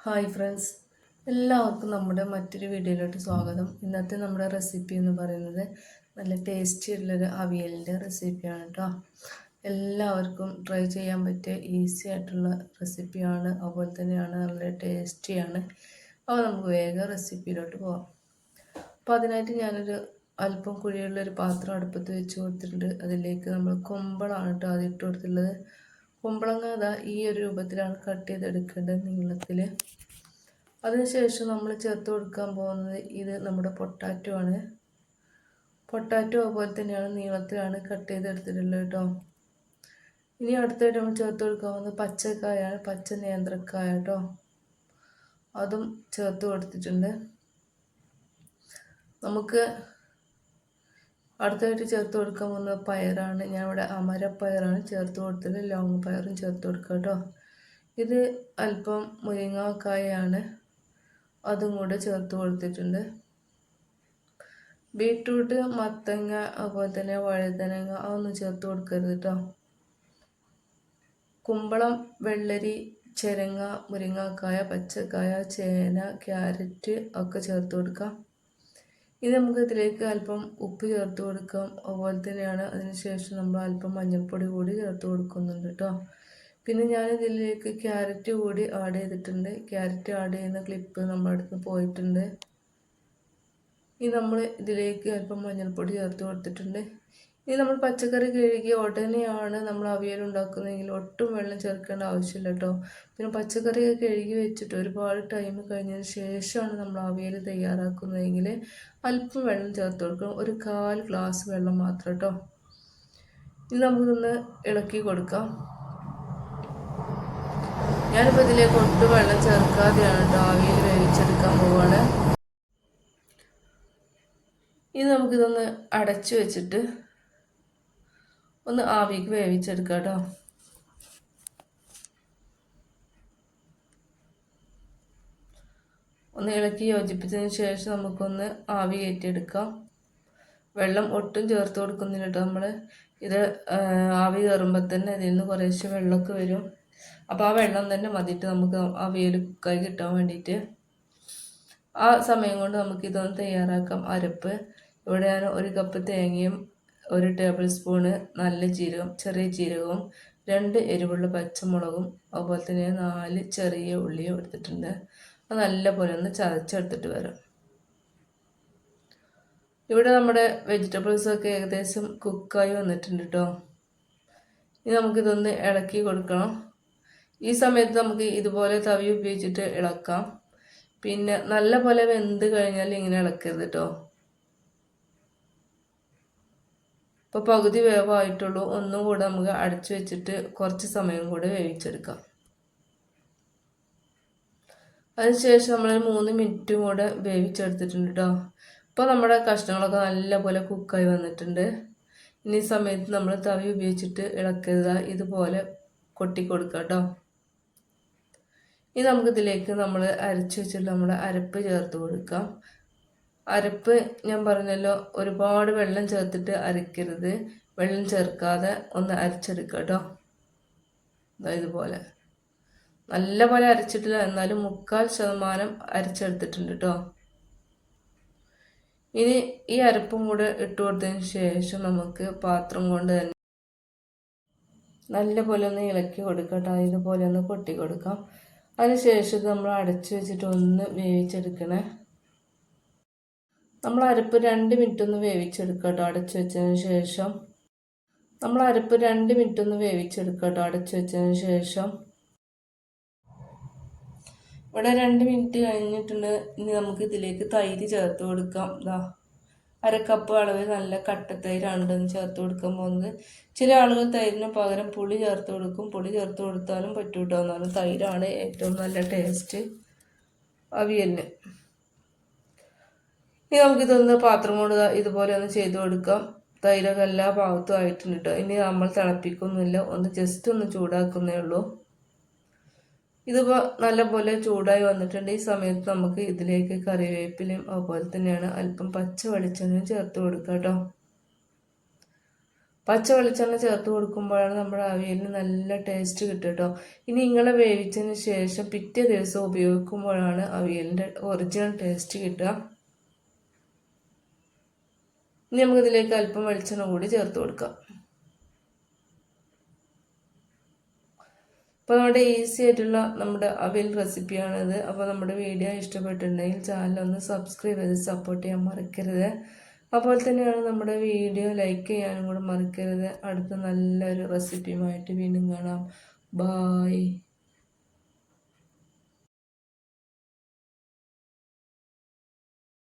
Hi friends, എല്ലാവർക്കും നമ്മുടെ മറ്റൊരു വീഡിയോയിലോട്ട് സ്വാഗതം. ഇന്നത്തെ നമ്മുടെ റെസിപ്പി എന്ന് പറയുന്നത് നല്ല ടേസ്റ്റി ഉള്ളൊരു അവിയലിൻ്റെ റെസിപ്പിയാണ് കേട്ടോ. എല്ലാവർക്കും ട്രൈ ചെയ്യാൻ പറ്റിയ ഈസി ആയിട്ടുള്ള റെസിപ്പിയാണ്, അതുപോലെ തന്നെയാണ് നല്ല ടേസ്റ്റിയാണ്. അപ്പോൾ നമുക്ക് വേഗം റെസിപ്പിയിലോട്ട് പോകാം. അപ്പോൾ അതിനായിട്ട് ഞാനൊരു അല്പം കുഴിയുള്ളൊരു പാത്രം അടുപ്പത്ത് വെച്ച് കൊടുത്തിട്ടുണ്ട്. അതിലേക്ക് നമ്മൾ കുമ്പളമാണ് കേട്ടോ ആദ്യം ഇട്ട് കൊടുത്തിട്ടുള്ളത്. കുമ്പളങ്ങ അതാ ഈ ഒരു രൂപത്തിലാണ് കട്ട് ചെയ്തെടുക്കേണ്ടത്, നീളത്തിൽ. അതിനുശേഷം നമ്മൾ ചേർത്ത് കൊടുക്കാൻ പോകുന്നത് ഇത് നമ്മുടെ പൊട്ടാറ്റോ ആണ്. പൊട്ടാറ്റോ അതുപോലെ തന്നെയാണ് നീളത്തിലാണ് കട്ട് ചെയ്തെടുത്തിട്ടുള്ളത് കേട്ടോ. ഇനി അടുത്തായിട്ട് നമ്മൾ ചേർത്ത് കൊടുക്കാൻ പോകുന്നത് പച്ചക്കായാണ്, പച്ച നേന്ത്രക്കായ കേട്ടോ. അതും ചേർത്ത് കൊടുത്തിട്ടുണ്ട്. നമുക്ക് അടുത്തായിട്ട് ചേർത്ത് കൊടുക്കാൻ പോകുന്ന പയറാണ്. ഞാൻ ഇവിടെ അമരപ്പയറാണ് ചേർത്ത് കൊടുത്തത്. ലോങ് പയറും ചേർത്ത് കൊടുക്കുക കേട്ടോ. ഇത് അല്പം മുരിങ്ങാക്കായാണ്, അതും കൂടെ ചേർത്ത് കൊടുത്തിട്ടുണ്ട്. ബീട്രൂട്ട്, മത്തങ്ങ, അതുപോലെ തന്നെ വഴുതനങ്ങ അതൊന്നും ചേർത്ത് കൊടുക്കരുത് കേട്ടോ. കുമ്പളം, വെള്ളരി, ചെരങ്ങ, മുരിങ്ങാക്കായ, പച്ചക്കായ, ചേന, ക്യാരറ്റ് ഒക്കെ ചേർത്ത് കൊടുക്കാം. ഇത് നമുക്ക് ഇതിലേക്ക് അല്പം ഉപ്പ് ചേർത്ത് കൊടുക്കാം. അതുപോലെ തന്നെയാണ് അതിനുശേഷം നമ്മൾ അല്പം മഞ്ഞൾപ്പൊടി കൂടി ചേർത്ത് കൊടുക്കുന്നുണ്ട് കേട്ടോ. പിന്നെ ഞാൻ ഇതിലേക്ക് ക്യാരറ്റ് കൂടി ആഡ് ചെയ്തിട്ടുണ്ട്. ക്യാരറ്റ് ആഡ് ചെയ്യുന്ന ക്ലിപ്പ് നമ്മുടെ അടുത്ത് പോയിട്ടുണ്ട്. ഇനി നമ്മൾ ഇതിലേക്ക് അല്പം മഞ്ഞൾപ്പൊടി ചേർത്ത് കൊടുത്തിട്ടുണ്ട്. ഇനി നമ്മൾ പച്ചക്കറി കഴുകി ഉടനെയാണ് നമ്മൾ അവിയൽ ഉണ്ടാക്കുന്നതെങ്കിൽ ഒട്ടും വെള്ളം ചേർക്കേണ്ട ആവശ്യമില്ല കേട്ടോ. പിന്നെ പച്ചക്കറി കഴുകി വെച്ചിട്ട് ഒരുപാട് ടൈം കഴിഞ്ഞതിന് ശേഷമാണ് നമ്മൾ അവിയൽ തയ്യാറാക്കുന്നതെങ്കിൽ അല്പം വെള്ളം ചേർത്ത് കൊടുക്കണം. ഒരു 1/4 ഗ്ലാസ് വെള്ളം മാത്രം കേട്ടോ. ഇനി നമുക്കിതൊന്ന് ഇളക്കി കൊടുക്കാം. ഞാനിപ്പോൾ ഇതിലേക്ക് ഒട്ടും വെള്ളം ചേർക്കാതെയാണ് കേട്ടോ അവിയൽ വേവിച്ചെടുക്കാൻ പോവുകയാണ്. ഇനി നമുക്കിതൊന്ന് അടച്ചു വെച്ചിട്ട് ഒന്ന് ആവിക്ക് വേവിച്ചെടുക്കാം കേട്ടോ. ഒന്ന് ഇളക്കി യോജിപ്പിച്ചതിന് ശേഷം നമുക്കൊന്ന് ആവി കയറ്റിയെടുക്കാം. വെള്ളം ഒട്ടും ചേർത്ത് കൊടുക്കുന്നില്ല കേട്ടോ. നമ്മൾ ഇത് ആവി കയറുമ്പോൾ തന്നെ അതിൽ നിന്ന് കുറേശ്ശെ വെള്ളമൊക്കെ വരും. അപ്പോൾ ആ വെള്ളം തന്നെ മതിയിട്ട് നമുക്ക് അവിയൽ കുക്കായി കിട്ടാൻ വേണ്ടിയിട്ട്. ആ സമയം കൊണ്ട് നമുക്ക് ഇതൊന്ന് തയ്യാറാക്കാം. അരപ്പ് ഇവിടെ ഞാൻ 1 കപ്പ് തേങ്ങയും 1 ടേബിൾ സ്പൂണ് നല്ല ജീരകം, ചെറിയ ജീരകവും 2 എരിവുള്ള പച്ചമുളകും അതുപോലെ തന്നെ 4 ചെറിയ ഉള്ളിയും എടുത്തിട്ടുണ്ട്. അത് നല്ലപോലെ ഒന്ന് ചതച്ചെടുത്തിട്ട് വരാം. ഇവിടെ നമ്മുടെ വെജിറ്റബിൾസൊക്കെ ഏകദേശം കുക്കായി വന്നിട്ടുണ്ട് കേട്ടോ. ഇനി നമുക്കിതൊന്ന് ഇളക്കി കൊടുക്കണം. ഈ സമയത്ത് നമുക്ക് ഇതുപോലെ തവി ഉപയോഗിച്ചിട്ട് ഇളക്കാം. പിന്നെ നല്ല പോലെ വെന്ത് കഴിഞ്ഞാൽ ഇങ്ങനെ ഇളക്കരുത് കേട്ടോ. ഇപ്പോൾ പകുതി വേവായിട്ടുള്ളൂ. ഒന്നും കൂടെ നമുക്ക് അടച്ചു വെച്ചിട്ട് കുറച്ച് സമയം കൂടെ വേവിച്ചെടുക്കാം. അതിനുശേഷം നമ്മൾ 3 മിനിറ്റും കൂടെ വേവിച്ചെടുത്തിട്ടുണ്ട് കേട്ടോ. ഇപ്പോൾ നമ്മുടെ കഷ്ണങ്ങളൊക്കെ നല്ലപോലെ കുക്കായി വന്നിട്ടുണ്ട്. ഇനി സമയത്ത് നമ്മൾ തവി ഉപയോഗിച്ചിട്ട് ഇളക്കരുത്, ഇതുപോലെ കൊട്ടി കൊടുക്കുക കേട്ടോ. ഇനി നമുക്കിതിലേക്ക് നമ്മൾ അരച്ച് വെച്ചിട്ട് നമ്മുടെ അരപ്പ് ചേർത്ത് കൊടുക്കാം. അരപ്പ് ഞാൻ പറഞ്ഞല്ലോ, ഒരുപാട് വെള്ളം ചേർത്തിട്ട് അരയ്ക്കരുത്. വെള്ളം ചേർക്കാതെ ഒന്ന് അരച്ചെടുക്കുക കേട്ടോ. ഇതുപോലെ നല്ല പോലെ അരച്ചിട്ടില്ല, എന്നാലും 3/4% അരച്ചെടുത്തിട്ടുണ്ട് കേട്ടോ. ഇനി ഈ അരപ്പും കൂടെ ഇട്ട് കൊടുത്തതിന് ശേഷം നമുക്ക് പാത്രം കൊണ്ട് തന്നെ നല്ല പോലെ ഒന്ന് ഇളക്കി കൊടുക്കട്ടോ. ഇതുപോലെ ഒന്ന് കൊട്ടി കൊടുക്കാം. അതിനുശേഷം നമ്മൾ അടച്ചു വെച്ചിട്ട് ഒന്ന് വേവിച്ചെടുക്കണേ. നമ്മൾ അരപ്പ് 2 മിനിറ്റ് ഒന്ന് വേവിച്ചെടുക്കുക കേട്ടോ അടച്ചു വെച്ചതിന് ശേഷം. നമ്മൾ അരപ്പ് 2 മിനിറ്റ് ഒന്ന് വേവിച്ചെടുക്കുക കേട്ടോ അടച്ചു വെച്ചതിന് ശേഷം. ഇവിടെ 2 മിനിറ്റ് കഴിഞ്ഞിട്ടുണ്ട്. ഇനി നമുക്ക് ഇതിലേക്ക് തൈര് ചേർത്ത് കൊടുക്കാം. 1/2 കപ്പ് അളവിൽ നല്ല കട്ടത്തൈരാണ് ചേർത്ത് കൊടുക്കാൻ പോകുന്നത്. ചില ആളുകൾ തൈരിന് പകരം പുളി ചേർത്ത് കൊടുക്കും. പുളി ചേർത്ത് കൊടുത്താലും പറ്റൂട്ടോ. എന്നാലും തൈരാണ് ഏറ്റവും നല്ല ടേസ്റ്റ് അവിയലിന്. ഇനി നമുക്കിതൊന്ന് പാത്രം കൊണ്ട് ഇതുപോലെ ഒന്ന് ചെയ്ത് കൊടുക്കാം. തൈരൊക്കെ എല്ലാ ഭാഗത്തും ആയിട്ടുണ്ട് കേട്ടോ. ഇനി നമ്മൾ തിളപ്പിക്കൊന്നുമില്ല, ഒന്ന് ജസ്റ്റ് ഒന്ന് ചൂടാക്കുന്നേ ഉള്ളൂ. ഇതിപ്പോൾ നല്ലപോലെ ചൂടായി വന്നിട്ടുണ്ട്. ഈ സമയത്ത് നമുക്ക് ഇതിലേക്ക് കറിവേപ്പിലയും അതുപോലെ തന്നെയാണ് അല്പം പച്ച വെളിച്ചെണ്ണയും ചേർത്ത് കൊടുക്കാം കേട്ടോ. പച്ച വെളിച്ചെണ്ണ ചേർത്ത് കൊടുക്കുമ്പോഴാണ് നമ്മുടെ അവിയലിന് നല്ല ടേസ്റ്റ് കിട്ടുക കേട്ടോ. ഇനി ഇങ്ങനെ വേവിച്ചതിന് ശേഷം പിറ്റേ ദിവസം ഉപയോഗിക്കുമ്പോഴാണ് അവിയലിൻ്റെ ഒറിജിനൽ ടേസ്റ്റ് കിട്ടുക. ഇനി നമുക്കിതിലേക്ക് അല്പം വെളിച്ചെണ്ണ കൂടി ചേർത്ത് കൊടുക്കാം. അപ്പോൾ നമ്മുടെ ഈസി ആയിട്ടുള്ള നമ്മുടെ അവിയൽ റെസിപ്പിയാണിത്. അപ്പോൾ നമ്മുടെ വീഡിയോ ഇഷ്ടപ്പെട്ടിട്ടുണ്ടെങ്കിൽ ചാനലൊന്ന് സബ്സ്ക്രൈബ് ചെയ്ത് സപ്പോർട്ട് ചെയ്യാൻ മറക്കരുത്. അപ്പോൾ തന്നെയാണ് നമ്മുടെ വീഡിയോ ലൈക്ക് ചെയ്യാനും കൂടെ മറക്കരുത്. അടുത്ത നല്ലൊരു റെസിപ്പിയുമായിട്ട് വീണ്ടും കാണാം. ബായ്.